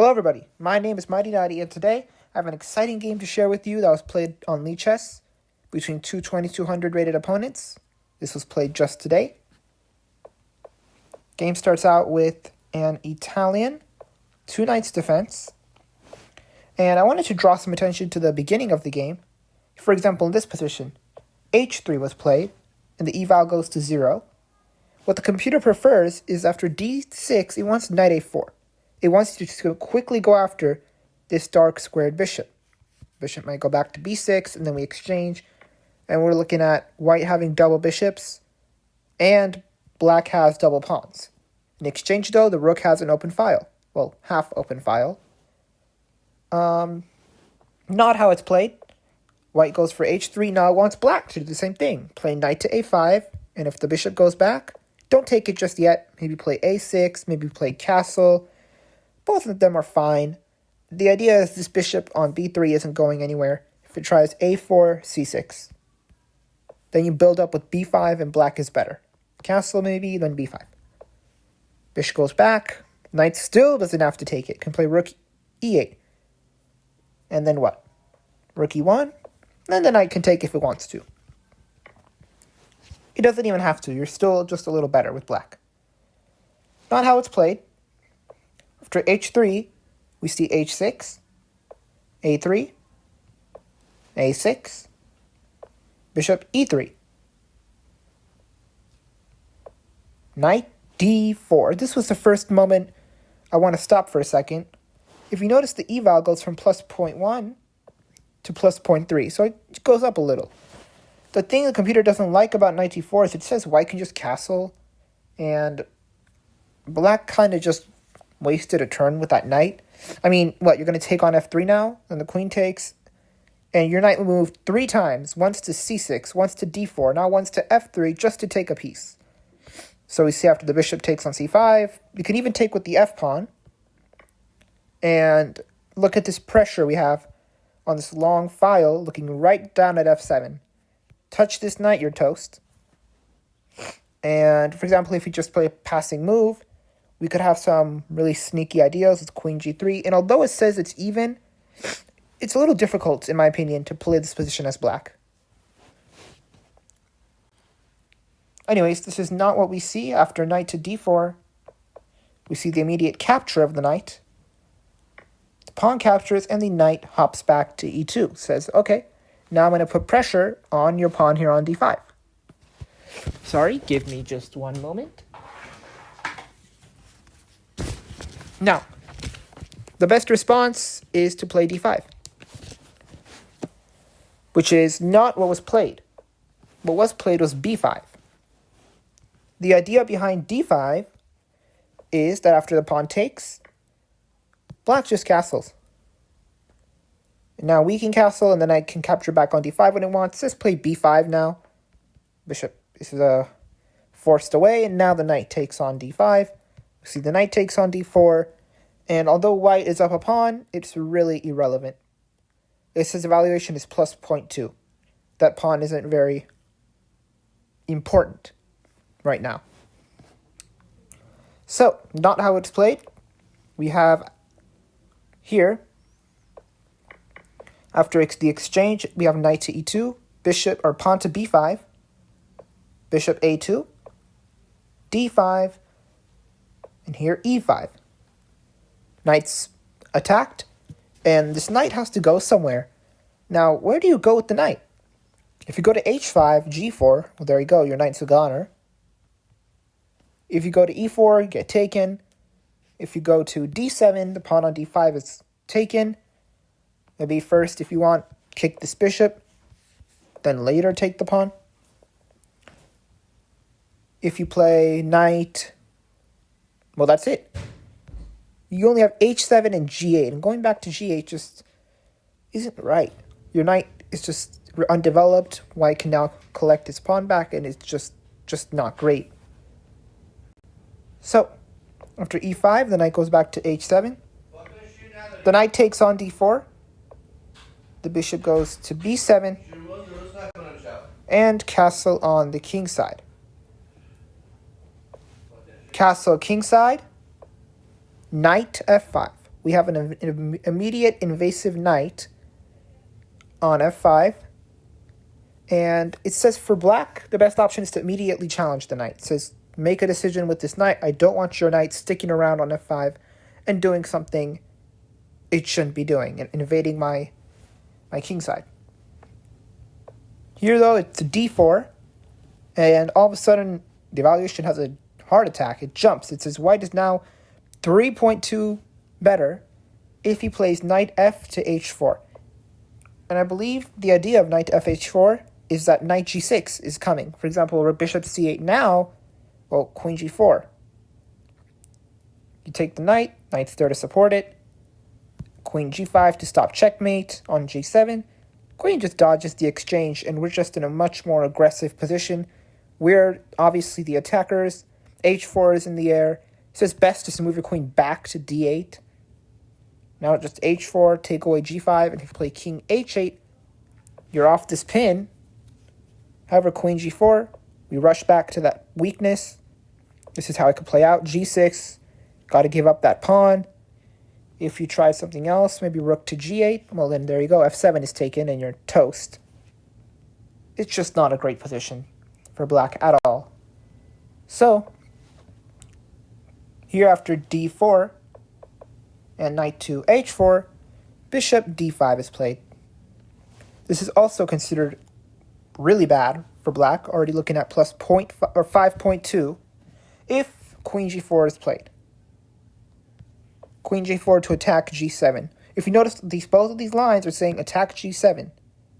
Hello everybody, my name is Mighty Naughty and today I have an exciting game to share with you that was played on Lichess between two 2200 rated opponents. This was played just today. Game starts out with an Italian, 2 knights defense. And I wanted to draw some attention to the beginning of the game. For example, in this position, h3 was played and the eval goes to 0. What the computer prefers is after d6, it wants knight a4. It wants you to quickly go after this dark squared bishop. Bishop might go back to b6, and then we exchange. And we're looking at white having double bishops, and black has double pawns. In exchange, though, the rook has an open file. Well, half open file. Not how it's played. White goes for h3. Now it wants black to do the same thing. Play knight to a5, and if the bishop goes back, don't take it just yet. Maybe play a6, maybe play castle. Both of them are fine. The idea is this bishop on b3 isn't going anywhere. If it tries a4, c6. Then you build up with b5 and black is better. Castle maybe, then b5. Bishop goes back. Knight still doesn't have to take it. Can play rook e8. And then what? Rook e1. Then the knight can take if it wants to. It doesn't even have to. You're still just a little better with black. Not how it's played. After h3, we see h6, a3, a6, bishop e3, knight d4. This was the first moment I want to stop for a second. If you notice, the eval goes from plus 0.1 to plus 0.3, so it goes up a little. The thing the computer doesn't like about knight d4 is it says white can just castle, and black kind of just wasted a turn with that knight. I mean, what, you're going to take on f3 now? And the queen takes. And your knight will move 3 times. Once to c6, once to d4, now once to f3 just to take a piece. So we see after the bishop takes on c5. You can even take with the f-pawn. And look at this pressure we have on this long file looking right down at f7. Touch this knight, you're toast. And for example, if you just play a passing move, we could have some really sneaky ideas with queen g3. And although it says it's even, it's a little difficult, in my opinion, to play this position as black. Anyways, this is not what we see. After knight to d4, we see the immediate capture of the knight. The pawn captures, and the knight hops back to e2. Says, okay, now I'm going to put pressure on your pawn here on d5. Sorry, give me just one moment. Now, the best response is to play d5, which is not what was played. What was played was b5. The idea behind d5 is that after the pawn takes, black just castles. Now we can castle, and then I can capture back on d5 when it wants. Let's play b5 now. Bishop is forced away, and now the knight takes on d5. See, the knight takes on d4, and although white is up a pawn, it's really irrelevant. It says evaluation is plus 0.2. That pawn isn't very important right now. So, not how it's played. We have here, after the exchange, we have knight to e2, bishop or pawn to b5, bishop a2, d5, and here e5. Knight's attacked, and this knight has to go somewhere. Now, where do you go with the knight? If you go to h5, g4, well, there you go, your knight's a goner. If you go to e4, you get taken. If you go to d7, the pawn on d5 is taken. Maybe first, if you want, kick this bishop, then later take the pawn. If you play knight, well, that's it. You only have h7 and g8, and going back to g8 just isn't right. Your knight is just undeveloped. White can now collect his pawn back, and it's just not great. So, after e5, the knight goes back to h7. The knight takes on d4. The bishop goes to b7, and castle on the king side. Castle kingside, knight f5. we have an immediate invasive knight on f5. And it says for black, the best option is to immediately challenge the knight. It says, make a decision with this knight. I don't want your knight sticking around on f5 and doing something it shouldn't be doing and invading my king side. Here, though, it's a d4. And all of a sudden, the evaluation has a heart attack. It jumps. It says white is now 3.2 better if he plays knight f to h4. And I believe the idea of knight to f4 is that knight g6 is coming. For example, bishop c8 now, well, queen g4. You take the knight, knight's there to support it. Queen g5 to stop checkmate on g7. Queen just dodges the exchange, and we're just in a much more aggressive position. We're obviously the attackers. h4 is in the air. It says best is to move your queen back to d8. Now just h4, take away g5, and if you play king h8, you're off this pin. However, queen g4, we rush back to that weakness. This is how it could play out. g6, got to give up that pawn. If you try something else, maybe rook to g8, well then there you go. f7 is taken and you're toast. It's just not a great position for black at all. So, here after d4 and knight to h4, bishop d5 is played. This is also considered really bad for black, already looking at plus 5.2 if queen g4 is played. Queen g4 to attack g7. If you notice, both of these lines are saying attack g7,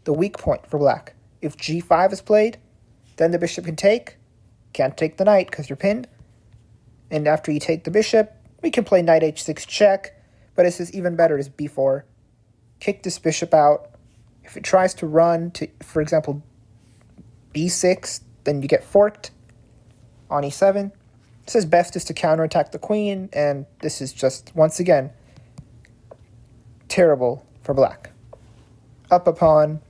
the weak point for black. If g5 is played, then the bishop can take. Can't take the knight because you're pinned. And after you take the bishop, we can play knight h6 check, but it says even better is b4. Kick this bishop out. If it tries to run to, for example, b6, then you get forked on e7. It says best is to counterattack the queen, and this is just, once again, terrible for black. Up a pawn.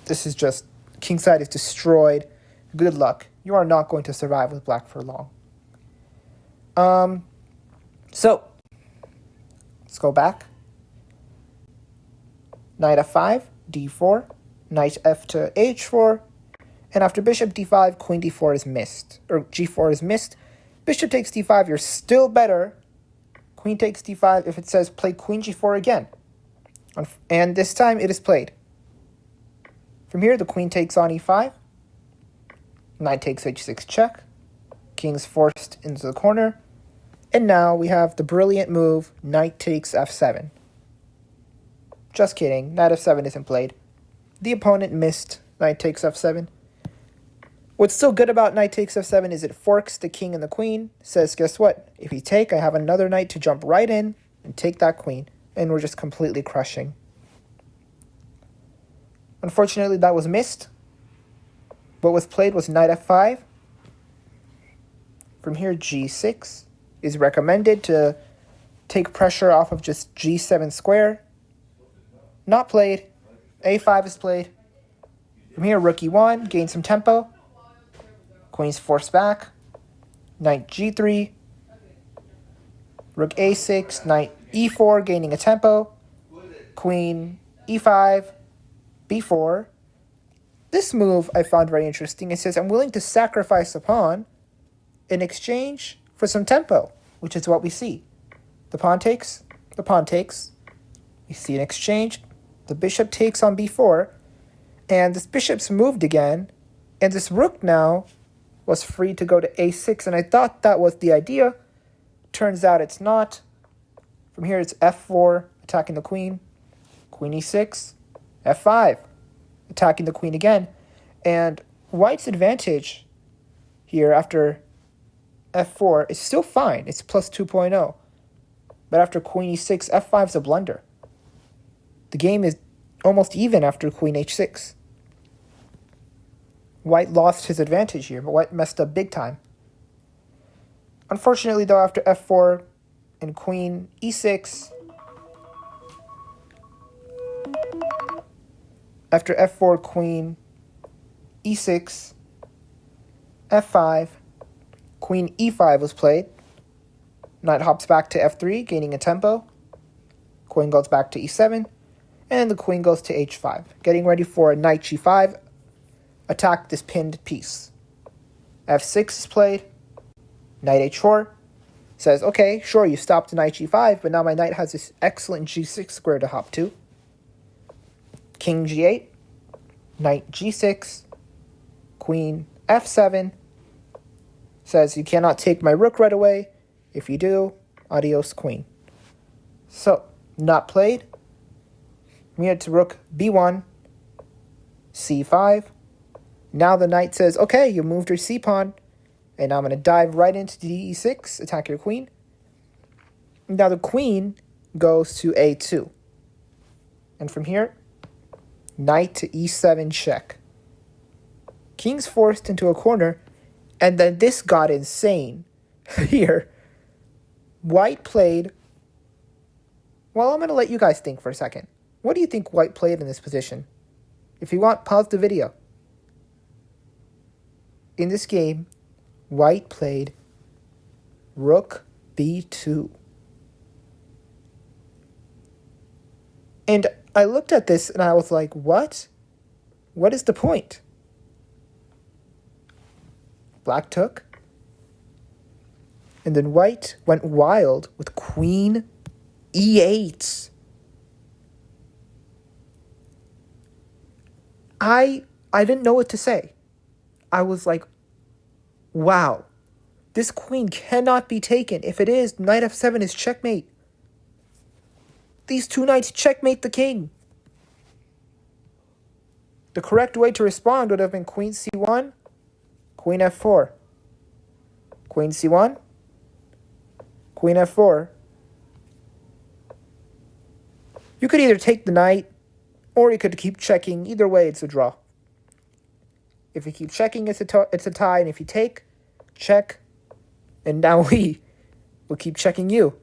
This is just, kingside is destroyed. Good luck. You are not going to survive with black for long. So, let's go back. Knight f5, d4, knight f to h4, and after bishop d5, queen d4 is missed, or g4 is missed. Bishop takes d5, you're still better. Queen takes d5 if it says play queen g4 again. And this time it is played. From here, the queen takes on e5. Knight takes h6 check. King's forced into the corner. And now we have the brilliant move, knight takes f7. Just kidding, knight f7 isn't played. The opponent missed knight takes f7. What's so good about knight takes f7 is it forks the king and the queen. Says, guess what? If you take, I have another knight to jump right in and take that queen. And we're just completely crushing. Unfortunately, that was missed. What was played was knight f5. From here, g6 is recommended to take pressure off of just g7 square. Not played. a5 is played. From here, rook e1, gain some tempo. Queen's forced back. Knight g3. Rook a6, knight e4, gaining a tempo. Queen e5, b4. This move I found very interesting. It says, I'm willing to sacrifice a pawn in exchange for some tempo, which is what we see. The pawn takes, the pawn takes. We see an exchange. The bishop takes on b4, and this bishop's moved again, and this rook now was free to go to a6, and I thought that was the idea. Turns out it's not. From here, it's f4, attacking the queen. Queen e6, f5, attacking the queen again. And white's advantage here after f4 is still fine. It's plus 2.0. But after queen e6, f5 is a blunder. The game is almost even after queen h6. White lost his advantage here, but white messed up big time. Unfortunately, though, after f4 and queen e6, after f4, queen e6, f5, queen e5 was played. Knight hops back to f3, gaining a tempo. Queen goes back to e7, and the queen goes to h5, getting ready for a knight g5, attack this pinned piece. f6 is played, knight h4, says, okay, sure, you stopped knight g5, but now my knight has this excellent g6 square to hop to. King g8, knight g6, queen f7, says you cannot take my rook right away. If you do, adios queen. So, not played. We head to rook b1, c5. Now the knight says, okay, you moved your c-pawn, and now I'm going to dive right into d6, attack your queen. Now the queen goes to a2. And from here, knight to e7 check. King's forced into a corner, and then this got insane. Here, white played... Well, I'm going to let you guys think for a second. What do you think white played in this position? If you want, pause the video. In this game, white played rook b2. And I looked at this and I was like, what? What is the point? Black took. And then white went wild with queen e8. I didn't know what to say. I was like, wow, this queen cannot be taken. If it is, knight f7 is checkmate. These two knights checkmate the king. The correct way to respond would have been queen c1, queen f4, queen c1, queen f4. You could either take the knight, or you could keep checking. Either way, it's a draw. If you keep checking, it's a tie, and if you take, check, and now we will keep checking you.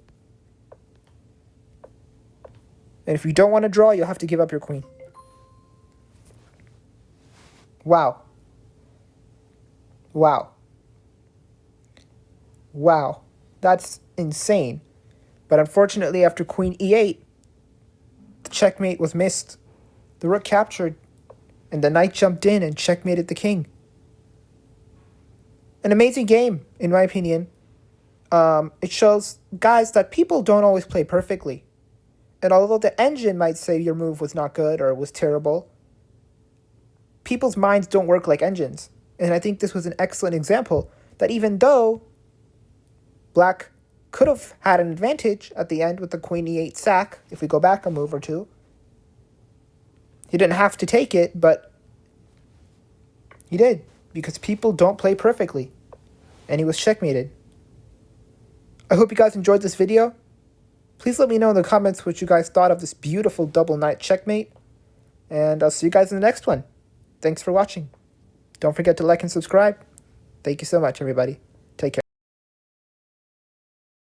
And if you don't want to draw, you'll have to give up your queen. Wow. Wow. Wow. That's insane. But unfortunately, after queen e8, the checkmate was missed. The rook captured, and the knight jumped in and checkmated the king. An amazing game, in my opinion. It shows, guys, that people don't always play perfectly. And although the engine might say your move was not good or was terrible, people's minds don't work like engines. And I think this was an excellent example that even though black could have had an advantage at the end with the queen e8 sack, if we go back a move or two, he didn't have to take it, but he did, because people don't play perfectly, and he was checkmated. I hope you guys enjoyed this video. Please let me know in the comments what you guys thought of this beautiful double knight checkmate, and I'll see you guys in the next one. Thanks for watching. Don't forget to like and subscribe. Thank you so much, everybody.